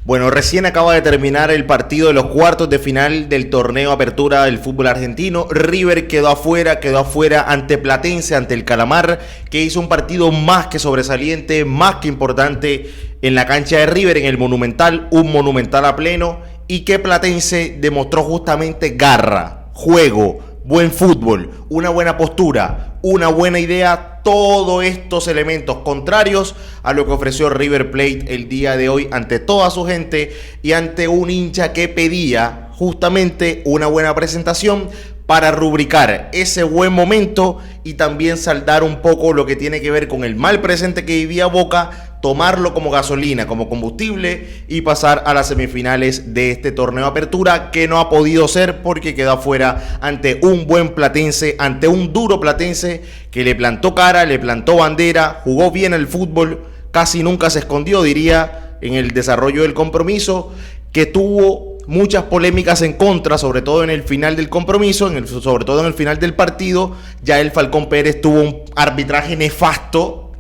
Bueno, recién acaba de terminar el partido de los cuartos de final del torneo Apertura del fútbol argentino. River quedó afuera ante Platense, ante el Calamar, que hizo un partido más que sobresaliente, más que importante en la cancha de River, en el Monumental, un Monumental a pleno, y que Platense demostró justamente garra, juego, buen fútbol, una buena postura, una buena idea, todos estos elementos contrarios a lo que ofreció River Plate el día de hoy ante toda su gente y ante un hincha que pedía justamente una buena presentación para rubricar ese buen momento y también saldar un poco lo que tiene que ver con el mal presente que vivía Boca, tomarlo como gasolina, como combustible y pasar a las semifinales de este torneo Apertura, que no ha podido ser porque quedó afuera ante un buen Platense, ante un duro Platense que le plantó cara, le plantó bandera, jugó bien el fútbol, casi nunca se escondió, diría, en el desarrollo del compromiso, que tuvo muchas polémicas en contra, sobre todo en el final del compromiso, sobre todo en el final del partido. Ya el Falcón Pérez tuvo un arbitraje nefasto,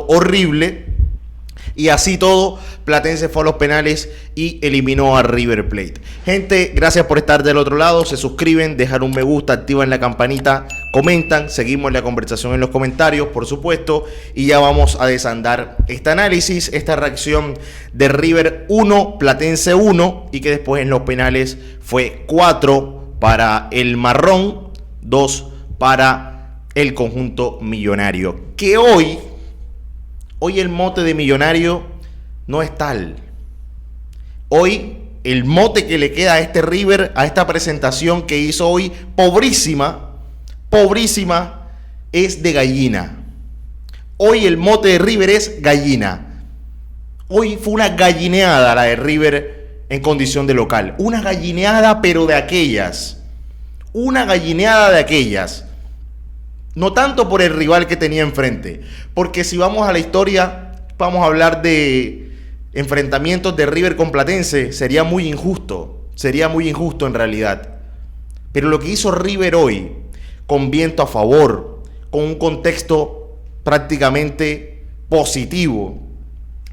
horrible. Y así todo, Platense fue a los penales y eliminó a River Plate. Gente, gracias por estar del otro lado. Se suscriben, dejan un me gusta, activan la campanita, comentan, seguimos la conversación en los comentarios, por supuesto. Y ya vamos a desandar este análisis, esta reacción de River 1, Platense 1. Y que después en los penales fue 4 para el Marrón, 2 para el conjunto millonario. Que hoy el mote de millonario no es tal. Hoy el mote que le queda a este River, a esta presentación que hizo hoy, pobrísima, es de gallina. Hoy el mote de River es gallina. Hoy fue una gallineada la de River en condición de local. Una gallineada, pero de aquellas. Una gallineada de aquellas. No tanto por el rival que tenía enfrente, porque si vamos a la historia, vamos a hablar de enfrentamientos de River con Platense, sería muy injusto en realidad. Pero lo que hizo River hoy, con viento a favor, con un contexto prácticamente positivo.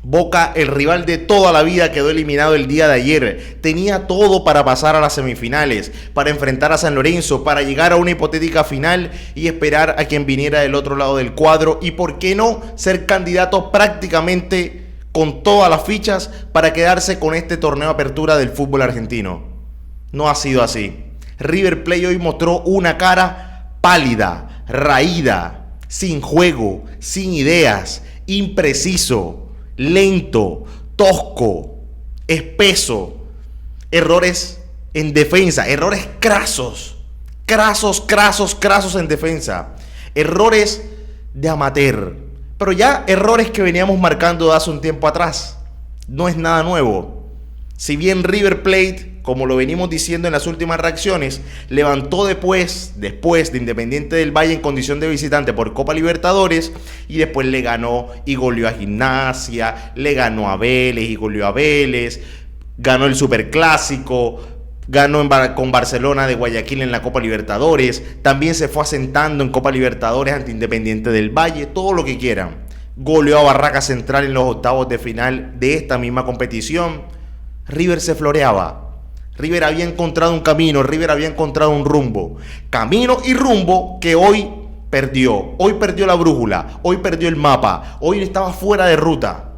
Boca, el rival de toda la vida, quedó eliminado el día de ayer. Tenía todo para pasar a las semifinales, para enfrentar a San Lorenzo, para llegar a una hipotética final y esperar a quien viniera del otro lado del cuadro. Y por qué no ser candidato prácticamente con todas las fichas para quedarse con este torneo Apertura del fútbol argentino. No ha sido así. River Plate hoy mostró una cara pálida, raída, sin juego, sin ideas, impreciso, lento, tosco, espeso, errores en defensa, errores crasos en defensa, errores de amateur, pero ya errores que veníamos marcando de hace un tiempo atrás. No es nada nuevo. Si bien River Plate, como lo venimos diciendo en las últimas reacciones, levantó después de Independiente del Valle en condición de visitante por Copa Libertadores, y después le ganó y goleó a Gimnasia, le ganó a Vélez y goleó a Vélez, ganó el Superclásico, ganó con Barcelona de Guayaquil en la Copa Libertadores, también se fue asentando en Copa Libertadores ante Independiente del Valle, todo lo que quieran. Goleó a Barraca Central en los octavos de final de esta misma competición. River se floreaba. River había encontrado un camino, River había encontrado un rumbo. Camino y rumbo que hoy perdió. Hoy perdió la brújula, hoy perdió el mapa, hoy estaba fuera de ruta.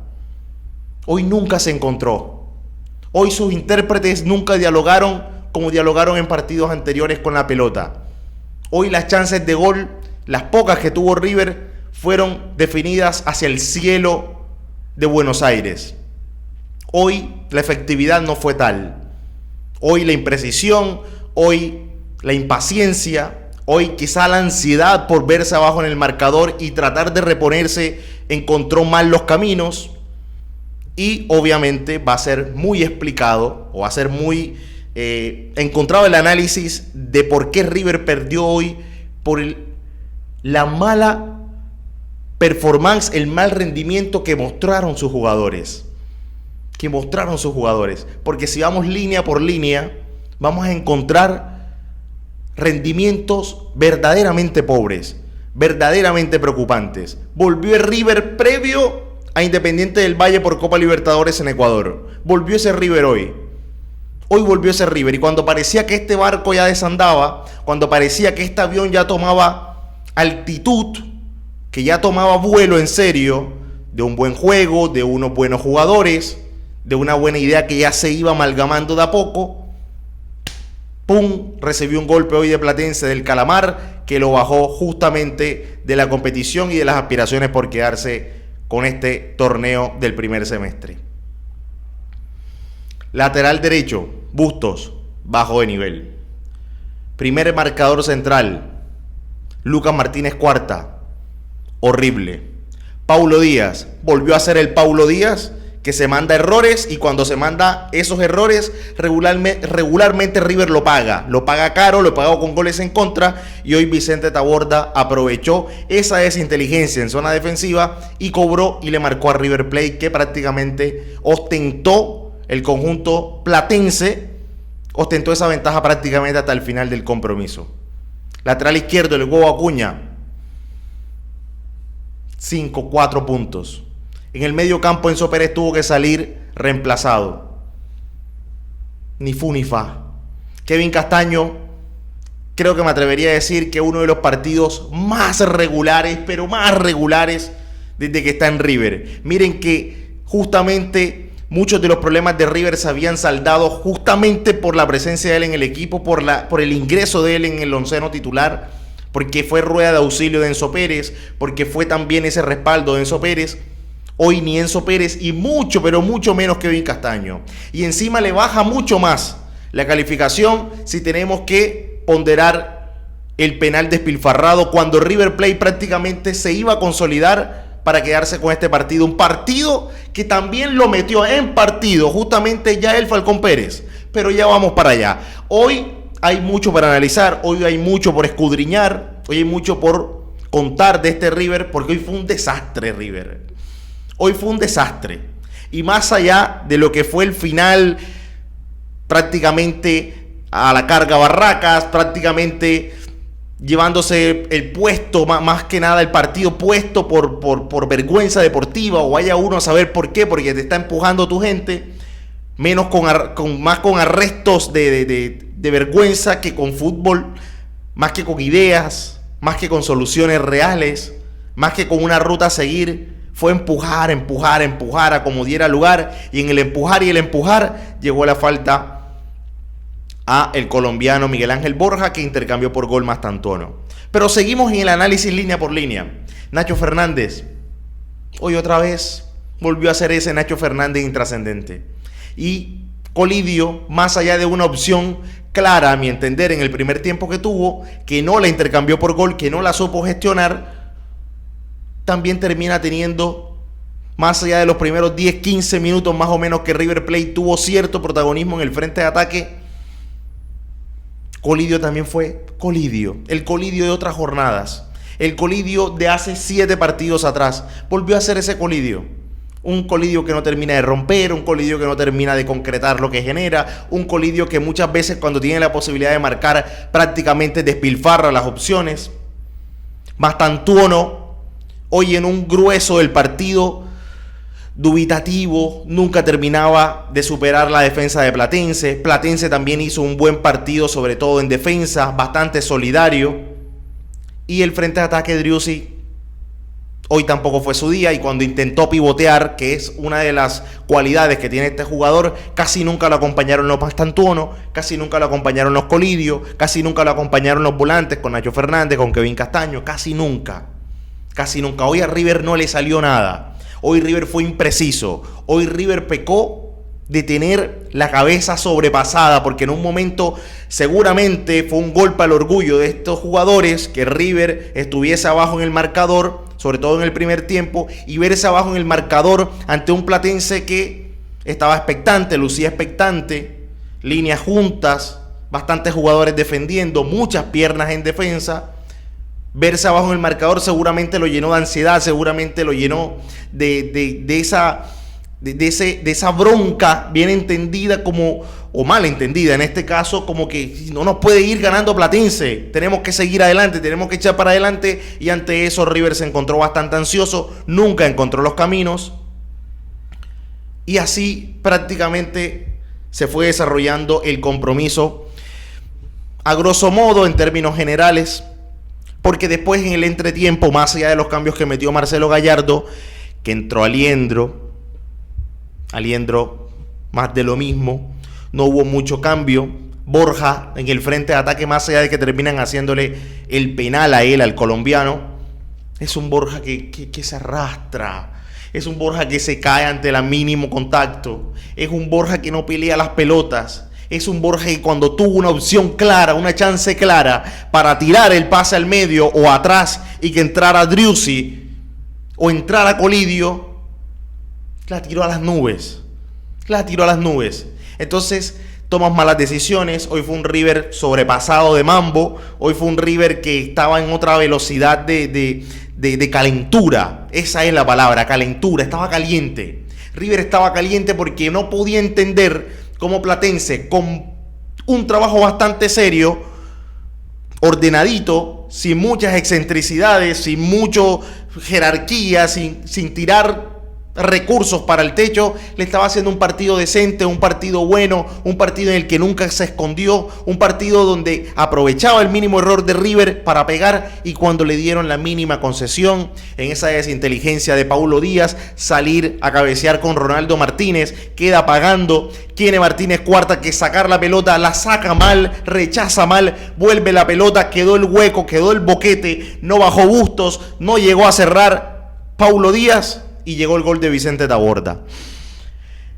Hoy nunca se encontró. Hoy sus intérpretes nunca dialogaron como dialogaron en partidos anteriores con la pelota. Hoy las chances de gol, las pocas que tuvo River, fueron definidas hacia el cielo de Buenos Aires. Hoy la efectividad no fue tal. Hoy la imprecisión, hoy la impaciencia, hoy quizá la ansiedad por verse abajo en el marcador y tratar de reponerse encontró mal los caminos. Y obviamente va a ser muy explicado o va a ser muy encontrado el análisis de por qué River perdió hoy por la mala performance, el mal rendimiento que mostraron sus jugadores. Porque si vamos línea por línea, vamos a encontrar rendimientos verdaderamente pobres, verdaderamente preocupantes. Volvió el River previo a Independiente del Valle por Copa Libertadores en Ecuador. Volvió ese River hoy. Hoy volvió ese River. Y cuando parecía que este barco ya desandaba, cuando parecía que este avión ya tomaba altitud, que ya tomaba vuelo en serio, de un buen juego, de unos buenos jugadores, de una buena idea que ya se iba amalgamando de a poco, ¡pum! Recibió un golpe hoy de Platense del Calamar que lo bajó justamente de la competición y de las aspiraciones por quedarse con este torneo del primer semestre. Lateral derecho, Bustos, bajo de nivel. Primer marcador central, Lucas Martínez Cuarta, horrible. Paulo Díaz, volvió a ser el Paulo Díaz que se manda errores, y cuando se manda esos errores regularmente River lo paga caro, lo pagó con goles en contra, y hoy Vicente Taborda aprovechó esa desinteligencia en zona defensiva y cobró y le marcó a River Plate, que prácticamente ostentó el conjunto platense, ostentó esa ventaja prácticamente hasta el final del compromiso. Lateral izquierdo, el Huevo Acuña, 4 puntos. En el medio campo Enzo Pérez tuvo que salir reemplazado. Ni fu ni fa. Kevin Castaño, creo que me atrevería a decir que uno de los partidos más regulares, pero más regulares desde que está en River. Miren que justamente muchos de los problemas de River se habían saldado justamente por la presencia de él en el equipo, por el ingreso de él en el onceno titular, porque fue rueda de auxilio de Enzo Pérez, porque fue también ese respaldo de Enzo Pérez. Hoy ni Enzo Pérez y mucho, pero mucho menos Kevin Castaño. Y encima le baja mucho más la calificación si tenemos que ponderar el penal despilfarrado cuando River Plate prácticamente se iba a consolidar para quedarse con este partido. Un partido que también lo metió en partido justamente ya el Falcón Pérez. Pero ya vamos para allá. Hoy hay mucho para analizar, hoy hay mucho por escudriñar, hoy hay mucho por contar de este River, porque hoy fue un desastre River. Hoy fue un desastre. Y más allá de lo que fue el final, prácticamente a la carga Barracas, prácticamente llevándose el puesto, más que nada el partido puesto por vergüenza deportiva, o vaya uno a saber por qué, porque te está empujando tu gente, más con arrestos de vergüenza que con fútbol, más que con ideas, más que con soluciones reales, más que con una ruta a seguir. Fue empujar a como diera lugar, y en el empujar llegó la falta a el colombiano Miguel Ángel Borja, que intercambió por gol Mastantuono. Pero seguimos en el análisis línea por línea. Nacho Fernández, hoy otra vez volvió a ser ese Nacho Fernández intrascendente. Y Colidio, más allá de una opción clara a mi entender en el primer tiempo que tuvo, que no la intercambió por gol, que no la supo gestionar, también termina teniendo, más allá de los primeros 10-15 minutos más o menos que River Plate tuvo cierto protagonismo en el frente de ataque, Colidio también fue Colidio, el Colidio de otras jornadas, el Colidio de hace 7 partidos atrás, volvió a ser ese Colidio, un Colidio que no termina de romper, un Colidio que no termina de concretar lo que genera, un Colidio que muchas veces cuando tiene la posibilidad de marcar prácticamente despilfarra las opciones. Mastantuono, hoy en un grueso del partido, dubitativo, nunca terminaba de superar la defensa de Platense. Platense también hizo un buen partido, sobre todo en defensa, bastante solidario. Y el frente de ataque de Driussi hoy tampoco fue su día, y cuando intentó pivotear, que es una de las cualidades que tiene este jugador, casi nunca lo acompañaron los Mastantuono, casi nunca lo acompañaron los Colidio, casi nunca lo acompañaron los volantes con Nacho Fernández, con Kevin Castaño, casi nunca. Hoy a River no le salió nada. Hoy River fue impreciso. Hoy River pecó de tener la cabeza sobrepasada, porque en un momento seguramente fue un golpe al orgullo de estos jugadores que River estuviese abajo en el marcador, sobre todo en el primer tiempo, y verse abajo en el marcador ante un Platense que estaba expectante, lucía expectante, líneas juntas, bastantes jugadores defendiendo, muchas piernas en defensa. Verse abajo en el marcador seguramente lo llenó de ansiedad, seguramente lo llenó de esa bronca bien entendida o mal entendida en este caso, como que no nos puede ir ganando Platense, tenemos que seguir adelante, tenemos que echar para adelante, y ante eso River se encontró bastante ansioso, nunca encontró los caminos, Y así prácticamente se fue desarrollando el compromiso, a grosso modo, en términos generales, porque después en el entretiempo, más allá de los cambios que metió Marcelo Gallardo, que entró Aliendro, más de lo mismo, no hubo mucho cambio. Borja en el frente de ataque, más allá de que terminan haciéndole el penal a él, al colombiano, es un Borja que se arrastra. Es un Borja que se cae ante el mínimo contacto. Es un Borja que no pelea las pelotas. Es un Borja que cuando tuvo una opción clara, una chance clara para tirar el pase al medio o atrás y que entrara Driussi o entrara Colidio, la tiró a las nubes. Entonces tomas malas decisiones. Hoy fue un River sobrepasado de mambo. Hoy fue un River que estaba en otra velocidad de calentura. Esa es la palabra, calentura. Estaba caliente. River estaba caliente porque no podía entender cómo Platense, con un trabajo bastante serio, ordenadito, sin muchas excentricidades, sin mucho jerarquía, sin tirar recursos para el techo, le estaba haciendo un partido decente, un partido bueno, un partido en el que nunca se escondió, un partido donde aprovechaba el mínimo error de River para pegar, y cuando le dieron la mínima concesión, en esa desinteligencia de Paulo Díaz, salir a cabecear con Ronaldo Martínez, queda pagando. Tiene Martínez Cuarta que sacar la pelota, la saca mal, rechaza mal, vuelve la pelota, quedó el hueco, quedó el boquete, no bajó Bustos, no llegó a cerrar Paulo Díaz, y llegó el gol de Vicente Taborda.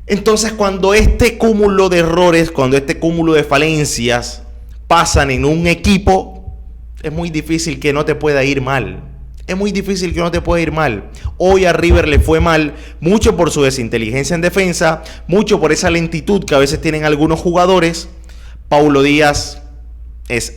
Entonces, cuando este cúmulo de errores, cuando este cúmulo de falencias pasan en un equipo, es muy difícil que no te pueda ir mal. Hoy a River le fue mal, mucho por su desinteligencia en defensa, mucho por esa lentitud que a veces tienen algunos jugadores. Paulo Díaz es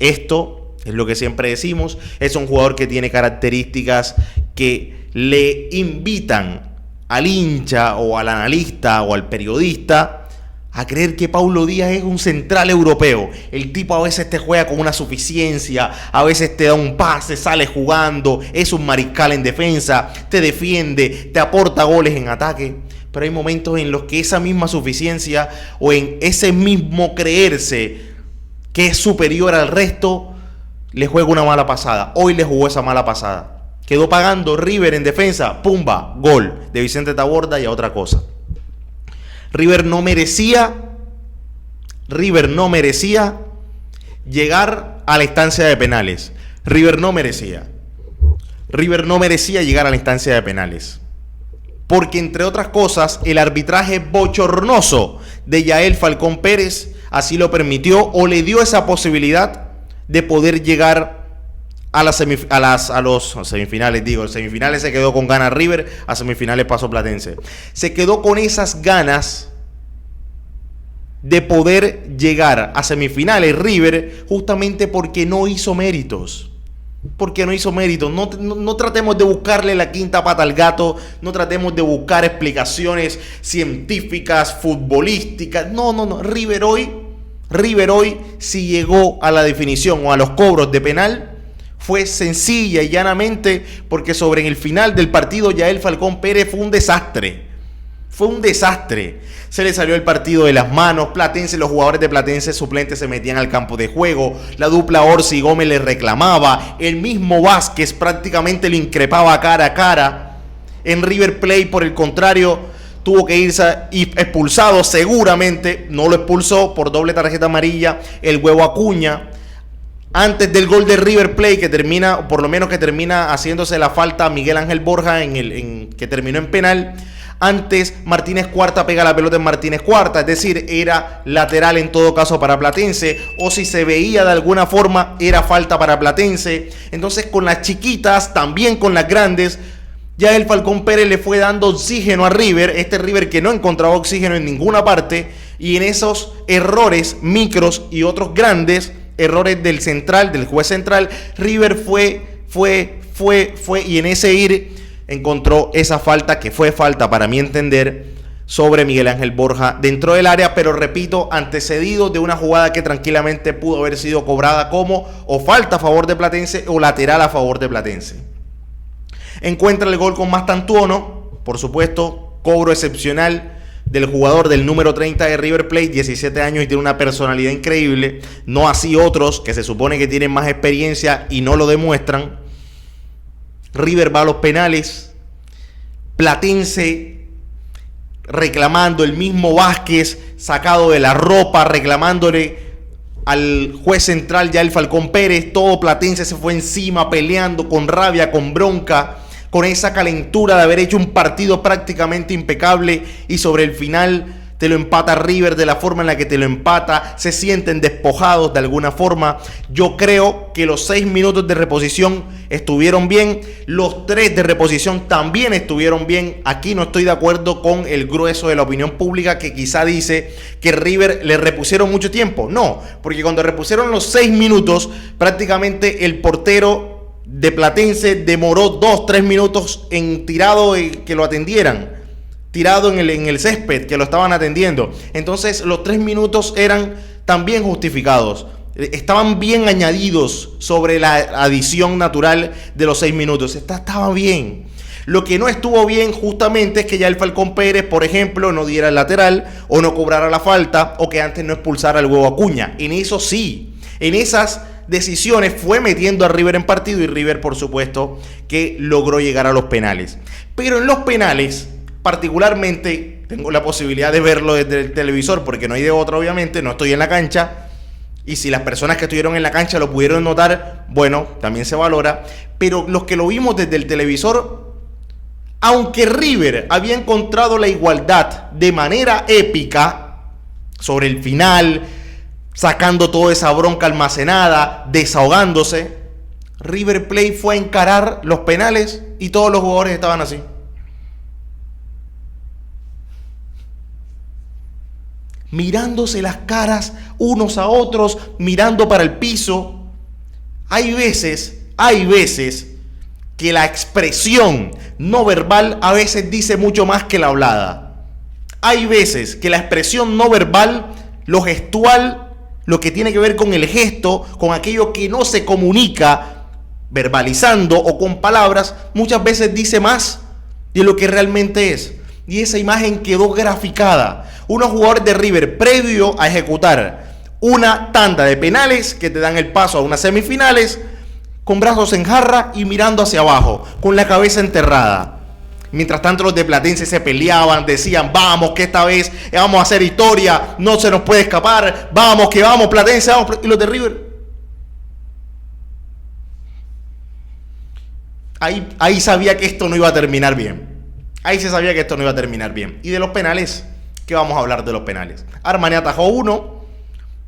lo que siempre decimos, es un jugador que tiene características que le invitan al hincha o al analista o al periodista a creer que Paulo Díaz es un central europeo. El tipo a veces te juega con una suficiencia, a veces te da un pase, sale jugando, es un mariscal en defensa, te defiende, te aporta goles en ataque. Pero hay momentos en los que esa misma suficiencia o en ese mismo creerse que es superior al resto, le juega una mala pasada. Hoy le jugó esa mala pasada. Quedó pagando River en defensa, pumba, gol de Vicente Taborda y a otra cosa. River no merecía llegar a la instancia de penales. River no merecía llegar a la instancia de penales. Porque, entre otras cosas, el arbitraje bochornoso de Yael Falcón Pérez así lo permitió o le dio esa posibilidad de poder llegar a los semifinales. En semifinales se quedó con ganas River, a semifinales pasó Platense. Se quedó con esas ganas de poder llegar a semifinales River, justamente porque no hizo méritos. No tratemos de buscarle la quinta pata al gato, no tratemos de buscar explicaciones científicas, futbolísticas. No. River hoy, si llegó a la definición o a los cobros de penal, fue sencilla y llanamente porque sobre el final del partido Yael Falcón Pérez fue un desastre. Se le salió el partido de las manos. Los jugadores de Platense suplentes se metían al campo de juego. La dupla Orsi y Gómez le reclamaba. El mismo Vázquez prácticamente lo increpaba cara a cara. En River Plate, por el contrario, tuvo que irse expulsado seguramente. No lo expulsó por doble tarjeta amarilla el Huevo Acuña. Antes del gol de River Plate, que termina haciéndose la falta a Miguel Ángel Borja que terminó en penal. Antes Martínez Cuarta pega la pelota en Martínez Cuarta, es decir, era lateral en todo caso para Platense, o si se veía de alguna forma era falta para Platense. Entonces, con las chiquitas, también con las grandes, ya el Falcón Pérez le fue dando oxígeno a River, este River que no encontraba oxígeno en ninguna parte, y en esos errores micros y otros grandes errores del juez central, River fue y en ese ir encontró esa falta, que fue falta para mi entender, sobre Miguel Ángel Borja dentro del área, pero repito, antecedido de una jugada que tranquilamente pudo haber sido cobrada como o falta a favor de Platense o lateral a favor de Platense. Encuentra el gol con Mastantuono, por supuesto, cobro excepcional, del jugador del número 30 de River Plate, 17 años y tiene una personalidad increíble, no así otros que se supone que tienen más experiencia y no lo demuestran. River va a los penales, Platense reclamando, el mismo Vázquez sacado de la ropa, reclamándole al juez central Yael Falcón Pérez. Todo Platense se fue encima, peleando con rabia, con bronca, con esa calentura de haber hecho un partido prácticamente impecable, y sobre el final te lo empata River de la forma en la que te lo empata. Se sienten despojados de alguna forma. Yo creo que los 6 minutos de reposición estuvieron bien. Los 3 de reposición también estuvieron bien. Aquí no estoy de acuerdo con el grueso de la opinión pública que quizá dice que River le repusieron mucho tiempo. No, porque cuando repusieron los 6 minutos, prácticamente el portero de Platense demoró 2-3 minutos en tirado que lo atendieran. Tirado en el césped, que lo estaban atendiendo. Entonces los 3 minutos eran también justificados. Estaban bien añadidos sobre la adición natural de los 6 minutos. Estaba bien. Lo que no estuvo bien justamente es que ya el Falcón Pérez, por ejemplo, no diera el lateral o no cobrara la falta, o que antes no expulsara al Huevo Acuña. En eso sí, en esas decisiones fue metiendo a River en partido, y River, por supuesto, que logró llegar a los penales. Pero en los penales, particularmente, tengo la posibilidad de verlo desde el televisor porque no hay de otra, obviamente, no estoy en la cancha, y si las personas que estuvieron en la cancha lo pudieron notar, bueno, también se valora. Pero los que lo vimos desde el televisor, aunque River había encontrado la igualdad de manera épica sobre el final, sacando toda esa bronca almacenada, desahogándose, River Plate fue a encarar los penales y todos los jugadores estaban así. Mirándose las caras unos a otros, mirando para el piso. Hay veces que la expresión no verbal a veces dice mucho más que la hablada. Hay veces que la expresión no verbal, lo gestual, lo que tiene que ver con el gesto, con aquello que no se comunica verbalizando o con palabras, muchas veces dice más de lo que realmente es. Y esa imagen quedó graficada. Unos jugadores de River, previo a ejecutar una tanda de penales que te dan el paso a unas semifinales, con brazos en jarra y mirando hacia abajo, con la cabeza enterrada. Mientras tanto, los de Platense se peleaban, decían: vamos, que esta vez vamos a hacer historia, no se nos puede escapar, vamos, que vamos, Platense, vamos. Y los de River, ahí sabía que esto no iba a terminar bien. Ahí se sabía que esto no iba a terminar bien. Y de los penales, ¿qué vamos a hablar de los penales? Armani atajó uno.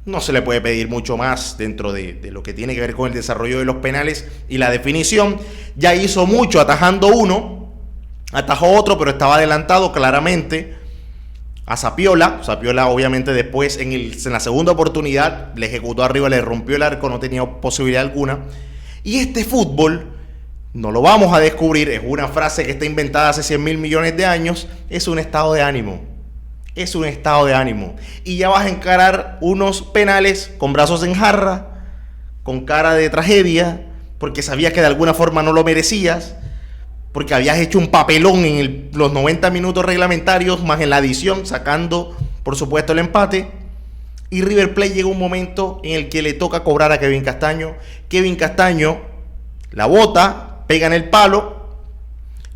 No se le puede pedir mucho más dentro de lo que tiene que ver con el desarrollo de los penales y la definición. Ya hizo mucho atajando uno. Atajó otro, pero estaba adelantado claramente a Zapiola. Zapiola, obviamente, después en la segunda oportunidad le ejecutó arriba, le rompió el arco, no tenía posibilidad alguna. Y este fútbol, no lo vamos a descubrir, es una frase que está inventada hace 100.000 millones de años, es un estado de ánimo. Es un estado de ánimo. Y ya vas a encarar unos penales con brazos en jarra, con cara de tragedia, porque sabías que de alguna forma no lo merecías, porque habías hecho un papelón en los 90 minutos reglamentarios, más en la adición, sacando, por supuesto, el empate. Y River Plate llega un momento en el que le toca cobrar a Kevin Castaño. Kevin Castaño la bota, pega en el palo,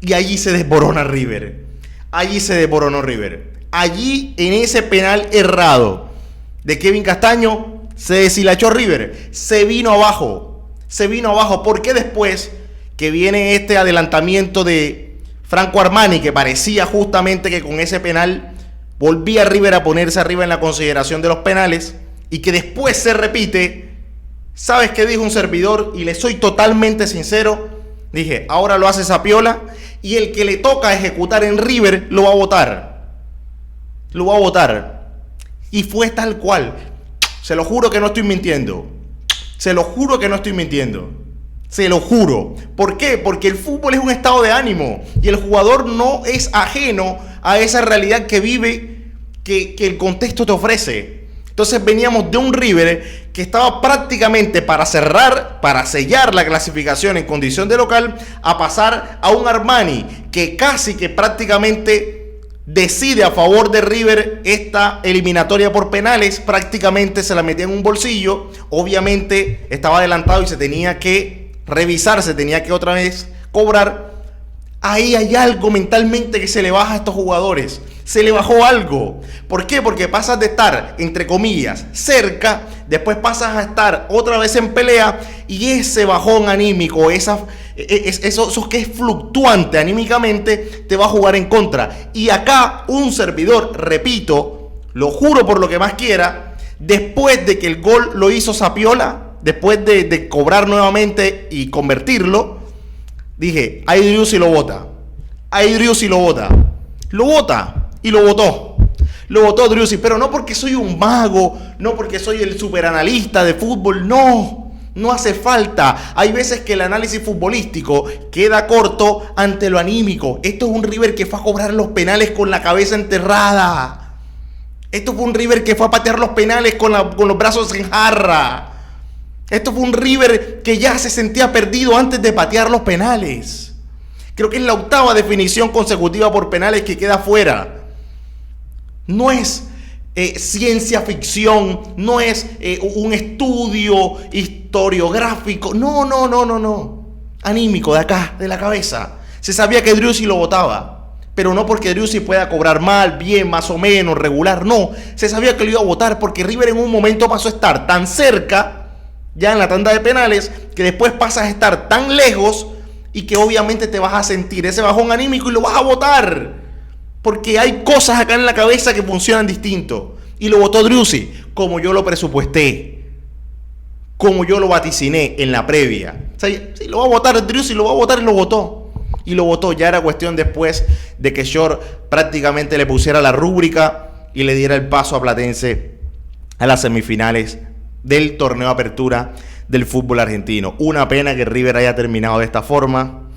y allí se desborona River. Allí se desboronó River. Allí, en ese penal errado de Kevin Castaño, se deshilachó River. Se vino abajo. Porque después que viene este adelantamiento de Franco Armani, que parecía justamente que con ese penal volvía River a ponerse arriba en la consideración de los penales, y que después se repite. ¿Sabes qué dijo un servidor? Y le soy totalmente sincero. Dije: ahora lo hace Zapiola, y el que le toca ejecutar en River lo va a votar. Y fue tal cual. Se lo juro que no estoy mintiendo. Se lo juro. ¿Por qué? Porque el fútbol es un estado de ánimo, y el jugador no es ajeno a esa realidad que vive, que el contexto te ofrece. Entonces veníamos de un River que estaba prácticamente para sellar la clasificación en condición de local, a pasar a un Armani que casi que prácticamente decide a favor de River esta eliminatoria por penales, prácticamente se la metía en un bolsillo, obviamente estaba adelantado y se tenía que revisar, se tenía que otra vez cobrar. Ahí hay algo mentalmente que se le baja a estos jugadores, se le bajó algo. ¿Por qué? Porque pasas de estar, entre comillas, cerca, después pasas a estar otra vez en pelea y ese bajón anímico, eso que es fluctuante anímicamente, te va a jugar en contra. Y acá un servidor, repito, lo juro por lo que más quiera, después de que el gol lo hizo Zapiola, después de cobrar nuevamente y convertirlo, dije, ahí Driussi lo bota. Ahí Driussi lo bota. Lo bota. Y lo votó. Lo votó Driussi. Pero no porque soy un mago. No porque soy el superanalista de fútbol. No. No hace falta. Hay veces que el análisis futbolístico queda corto ante lo anímico. Esto es un River que fue a cobrar los penales con la cabeza enterrada. Esto fue un River que fue a patear los penales con los brazos en jarra. Esto fue un River que ya se sentía perdido antes de patear los penales. Creo que es la 8ª definición consecutiva por penales que queda fuera. No es ciencia ficción, no es un estudio historiográfico. No. Anímico, de acá, de la cabeza. Se sabía que Driussi lo votaba, pero no porque Driussi pueda cobrar mal, bien, más o menos, regular. No, se sabía que lo iba a votar porque River en un momento pasó a estar tan cerca ya en la tanda de penales, que después pasas a estar tan lejos y que obviamente te vas a sentir ese bajón anímico y lo vas a votar. Porque hay cosas acá en la cabeza que funcionan distinto. Y lo votó Driussi, como yo lo presupuesté, como yo lo vaticiné en la previa. O sea, si lo va a votar Driussi, lo va a votar y lo votó. Y lo votó, ya era cuestión después de que Shore prácticamente le pusiera la rúbrica y le diera el paso a Platense a las semifinales del torneo Apertura del fútbol argentino. Una pena que River haya terminado de esta forma,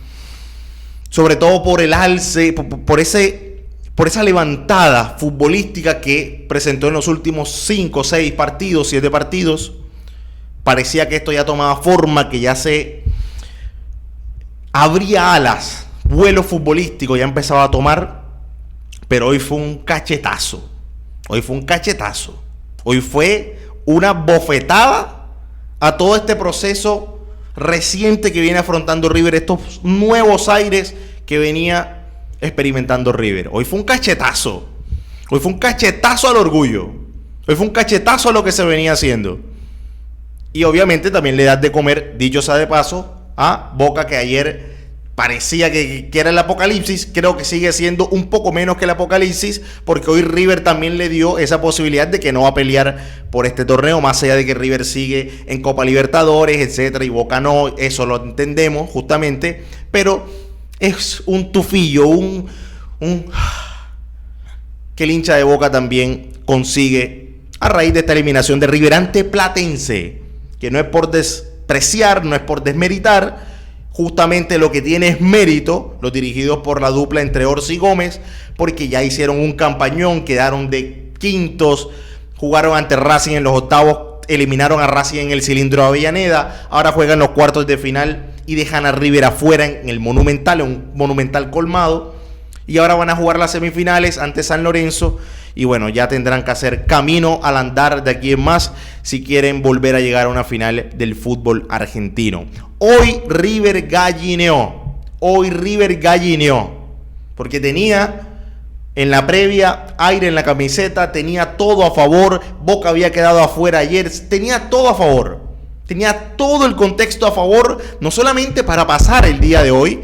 sobre todo por el alce, por esa levantada futbolística que presentó en los últimos 5, 6 partidos, 7 partidos. Parecía que esto ya tomaba forma, que ya se abría alas, vuelo futbolístico ya empezaba a tomar, pero hoy fue un cachetazo. Hoy fue una bofetada a todo este proceso reciente que viene afrontando River, estos nuevos aires que venía experimentando River. Hoy fue un cachetazo. Hoy fue un cachetazo al orgullo. Hoy fue un cachetazo a lo que se venía haciendo. Y obviamente también le das de comer, dicho sea de paso, a Boca, que ayer parecía que era el apocalipsis. Creo que sigue siendo un poco menos que el apocalipsis, porque hoy River también le dio esa posibilidad de que no va a pelear por este torneo, más allá de que River sigue en Copa Libertadores, etcétera, y Boca no. Eso lo entendemos justamente, pero es un tufillo, que el hincha de Boca también consigue a raíz de esta eliminación de River ante Platense, que no es por despreciar, no es por desmeritar. Justamente lo que tiene es mérito, los dirigidos por la dupla entre Orsi y Gómez, porque ya hicieron un campañón, quedaron de quintos, jugaron ante Racing en los octavos, eliminaron a Racing en el cilindro de Avellaneda, ahora juegan los cuartos de final y dejan a River afuera en el Monumental, un Monumental colmado, y ahora van a jugar las semifinales ante San Lorenzo, y bueno, ya tendrán que hacer camino al andar de aquí en más si quieren volver a llegar a una final del fútbol argentino. Hoy River gallineó, porque tenía en la previa aire en la camiseta, tenía todo a favor. Boca había quedado afuera ayer, tenía todo a favor, tenía todo el contexto a favor, no solamente para pasar el día de hoy,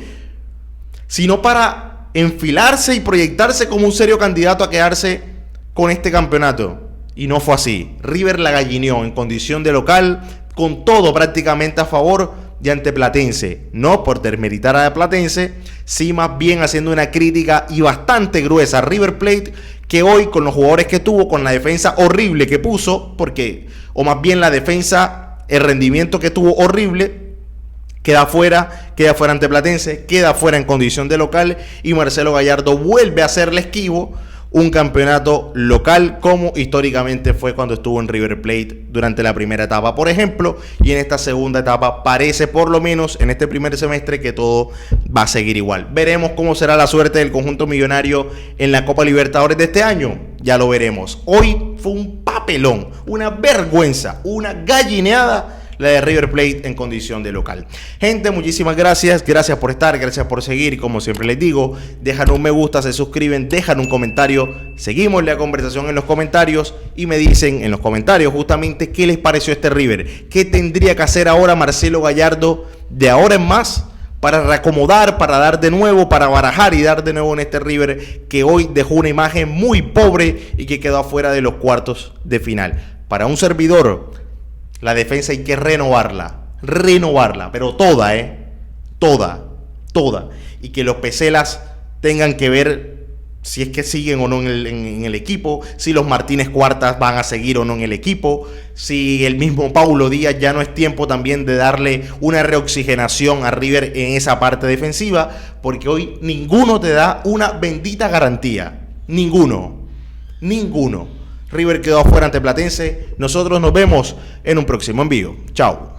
sino para enfilarse y proyectarse como un serio candidato a quedarse con este campeonato. Y no fue así. River la gallineó en condición de local, con todo prácticamente a favor de ante Platense. No por desmeritar a Platense, sí más bien haciendo una crítica y bastante gruesa a River Plate, que hoy con los jugadores que tuvo, con la defensa horrible que puso, o más bien la defensa, el rendimiento que tuvo horrible, queda fuera ante Platense, queda fuera en condición de local, y Marcelo Gallardo vuelve a hacerle esquivo un campeonato local como históricamente fue cuando estuvo en River Plate durante la primera etapa, por ejemplo, y en esta segunda etapa parece, por lo menos en este primer semestre, que todo va a seguir igual. Veremos cómo será la suerte del conjunto millonario en la Copa Libertadores de este año, ya lo veremos. Hoy fue un papelón, una vergüenza, una gallineada la de River Plate en condición de local. Gente, muchísimas gracias por estar, gracias por seguir, y como siempre les digo, dejan un me gusta, se suscriben, dejan un comentario, seguimos la conversación en los comentarios y me dicen en los comentarios justamente qué les pareció este River, qué tendría que hacer ahora Marcelo Gallardo de ahora en más para reacomodar, para dar de nuevo, para barajar y dar de nuevo en este River que hoy dejó una imagen muy pobre y que quedó afuera de los cuartos de final. Para un servidor, la defensa hay que renovarla, pero toda, toda. Y que los Peselas tengan que ver si es que siguen o no en el equipo, si los Martínez Cuartas van a seguir o no en el equipo, si el mismo Paulo Díaz ya no es tiempo también de darle una reoxigenación a River en esa parte defensiva, porque hoy ninguno te da una bendita garantía, ninguno. River quedó afuera ante Platense. Nosotros nos vemos en un próximo envío. Chao.